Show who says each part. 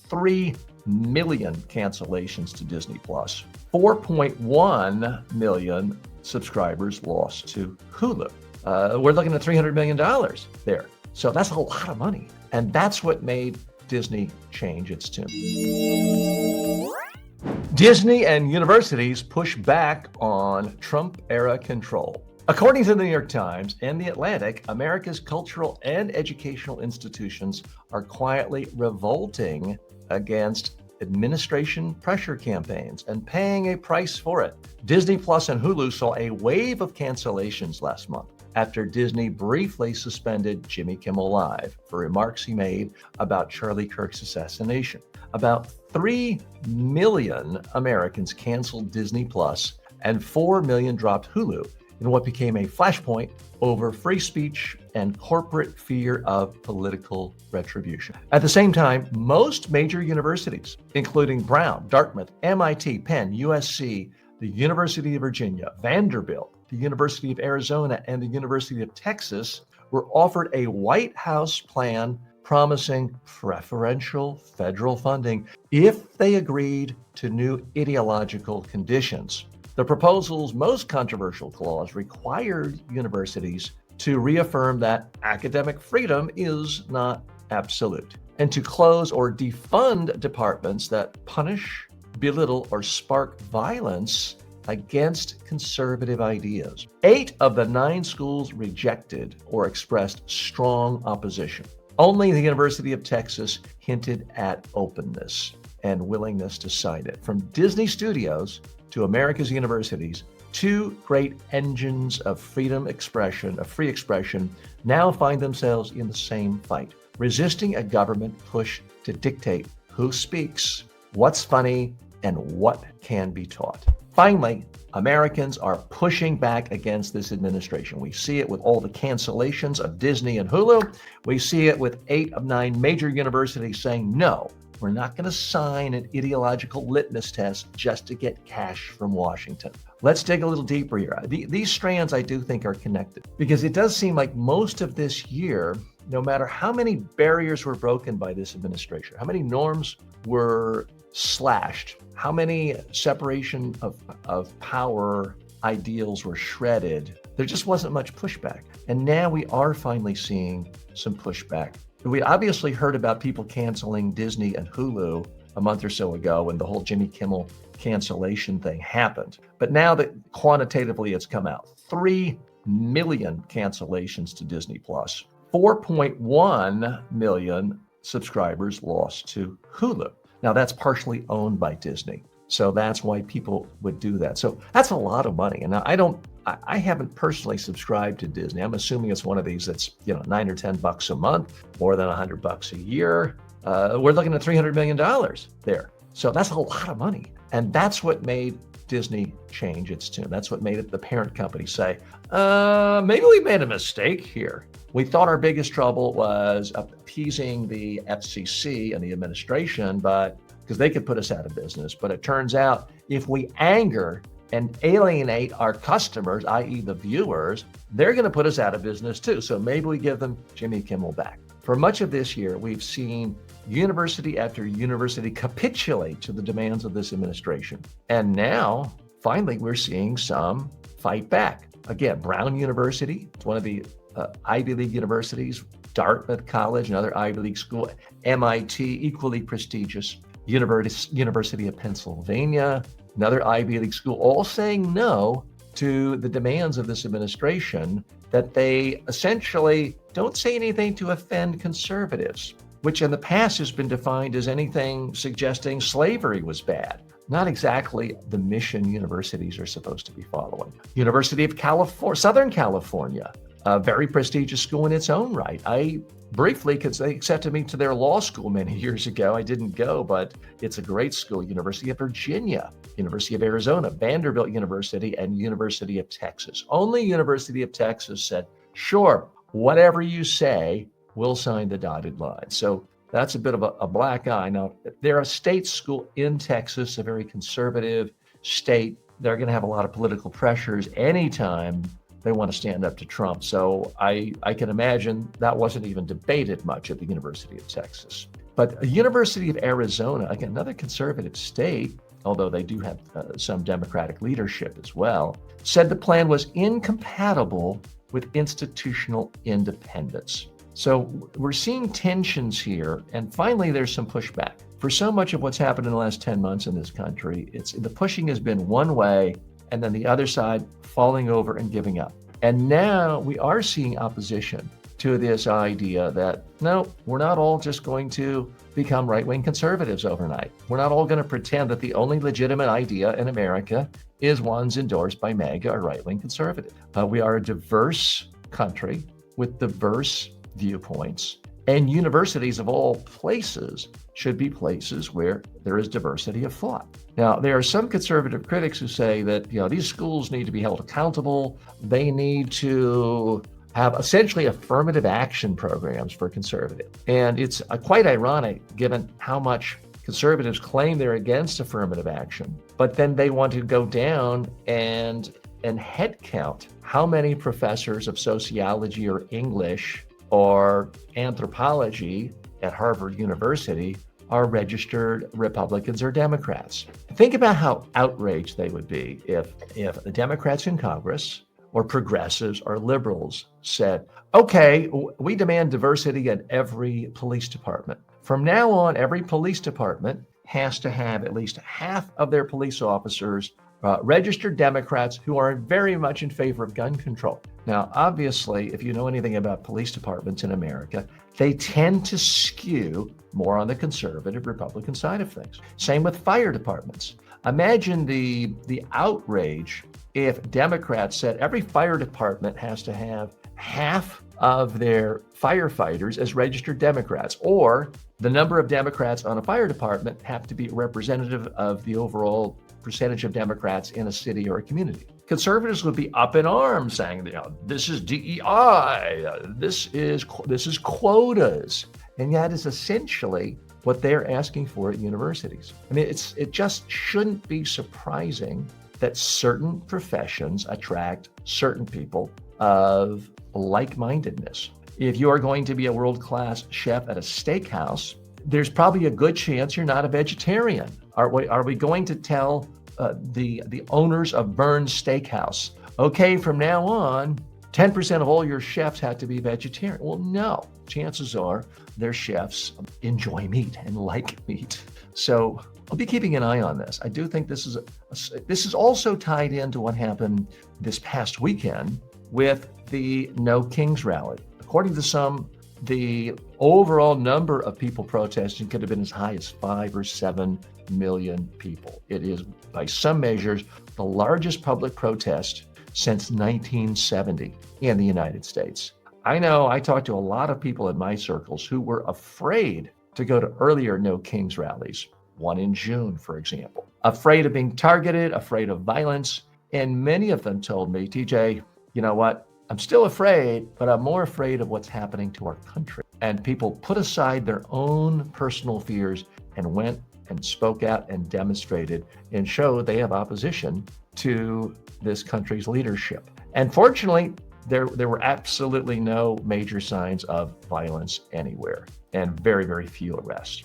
Speaker 1: 3 million cancellations to Disney Plus, 4.1 million subscribers lost to Hulu. We're looking at $300 million there. So that's a lot of money. And that's what made Disney change its tune. Disney and universities push back on Trump-era control. According to the New York Times and The Atlantic, America's cultural and educational institutions are quietly revolting against administration pressure campaigns and paying a price for it. Disney Plus and Hulu saw a wave of cancellations last month after Disney briefly suspended Jimmy Kimmel Live for remarks he made about Charlie Kirk's assassination. About 3 million Americans canceled Disney Plus and 4 million dropped Hulu in what became a flashpoint over free speech and corporate fear of political retribution. At the same time, most major universities, including Brown, Dartmouth, MIT, Penn, USC, the University of Virginia, Vanderbilt, the University of Arizona, and the University of Texas, were offered a White House plan promising preferential federal funding if they agreed to new ideological conditions. The proposal's most controversial clause required universities to reaffirm that academic freedom is not absolute, and to close or defund departments that punish, belittle, or spark violence against conservative ideas. 8 of the 9 schools rejected or expressed strong opposition. Only the University of Texas hinted at openness and willingness to sign it. From Disney Studios to America's universities, 2 great engines of freedom expression, of free expression, now find themselves in the same fight, resisting a government push to dictate who speaks, what's funny, and what can be taught. Finally, Americans are pushing back against this administration. We see it with all the cancellations of Disney and Hulu. We see it with 8 of 9 major universities saying, no, we're not going to sign an ideological litmus test just to get cash from Washington. Let's dig a little deeper here. These strands, I do think, are connected because it does seem like most of this year, no matter how many barriers were broken by this administration, how many norms were slashed, how many separation of power ideals were shredded, there just wasn't much pushback. And now we are finally seeing some pushback. We obviously heard about people canceling Disney and Hulu a month or so ago when the whole Jimmy Kimmel cancellation thing happened. But now that quantitatively it's come out, 3 million cancellations to Disney Plus, 4.1 million subscribers lost to Hulu. Now that's partially owned by Disney. So that's why people would do that. So that's a lot of money. And I haven't personally subscribed to Disney. I'm assuming it's one of these that's, $9 or $10 a month, more than $100 a year. We're looking at $300 million there. So that's a lot of money. And that's what made Disney change its tune. That's what made it the parent company say, maybe we made a mistake here. We thought our biggest trouble was appeasing the FCC and the administration, but because they could put us out of business. But it turns out if we anger and alienate our customers, i.e. the viewers, they're going to put us out of business too. So maybe we give them Jimmy Kimmel back. For much of this year, we've seen university after university capitulate to the demands of this administration. And now, finally, we're seeing some fight back. Again, Brown University, it's one of the Ivy League universities, Dartmouth College, another Ivy League school, MIT, equally prestigious, University of Pennsylvania, another Ivy League school, all saying no to the demands of this administration, that they essentially don't say anything to offend conservatives, which in the past has been defined as anything suggesting slavery was bad. Not exactly the mission universities are supposed to be following. University of California, Southern California, a very prestigious school in its own right. I briefly, because they accepted me to their law school many years ago. I didn't go, but it's a great school. University of Virginia, University of Arizona, Vanderbilt University, and University of Texas. Only University of Texas said, sure, whatever you say, we'll sign the dotted line. So that's a bit of a black eye. Now, they're a state school in Texas, a very conservative state. They're going to have a lot of political pressures anytime they want to stand up to Trump. So I can imagine that wasn't even debated much at the University of Texas. But the University of Arizona, again, another conservative state, although they do have some Democratic leadership as well, said the plan was incompatible with institutional independence. So we're seeing tensions here, and finally there's some pushback. For so much of what's happened in the last 10 months in this country, the pushing has been one way, and then the other side falling over and giving up. And now we are seeing opposition to this idea that, no, we're not all just going to become right-wing conservatives overnight. We're not all going to pretend that the only legitimate idea in America is ones endorsed by MAGA or right-wing conservatives. We are a diverse country with diverse viewpoints, and universities of all places should be places where there is diversity of thought. Now, there are some conservative critics who say that, these schools need to be held accountable. They need to have essentially affirmative action programs for conservatives. And it's quite ironic given how much conservatives claim they're against affirmative action, but then they want to go down and head count how many professors of sociology or English or anthropology at Harvard University are registered Republicans or Democrats. Think about how outraged they would be if the Democrats in Congress or progressives or liberals said, okay, we demand diversity at every police department. From now on, every police department has to have at least half of their police officers registered Democrats who are very much in favor of gun control. Now, obviously, if you know anything about police departments in America, they tend to skew more on the conservative Republican side of things. Same with fire departments. Imagine the outrage if Democrats said every fire department has to have half of their firefighters as registered Democrats, or the number of Democrats on a fire department have to be representative of the overall percentage of Democrats in a city or a community. Conservatives would be up in arms saying, this is DEI, this is quotas, and that is essentially what they're asking for at universities. I mean, it just shouldn't be surprising that certain professions attract certain people of like-mindedness. If you are going to be a world-class chef at a steakhouse, there's probably a good chance you're not a vegetarian. Are we going to tell the owners of Burns Steakhouse, okay, from now on, 10% of all your chefs have to be vegetarian? Well, no. Chances are their chefs enjoy meat and like meat. So I'll be keeping an eye on this. I do think this is also tied into what happened this past weekend with the No Kings rally. According to some, the overall number of people protesting could have been as high as 5 or 7 million people. It is, by some measures, the largest public protest since 1970 in the United States. I know I talked to a lot of people in my circles who were afraid to go to earlier No Kings rallies, one in June, for example, afraid of being targeted, afraid of violence. And many of them told me, TJ, you know what? I'm still afraid, but I'm more afraid of what's happening to our country. And people put aside their own personal fears and went and spoke out and demonstrated and showed they have opposition to this country's leadership. And fortunately, there were absolutely no major signs of violence anywhere, and very, very few arrests.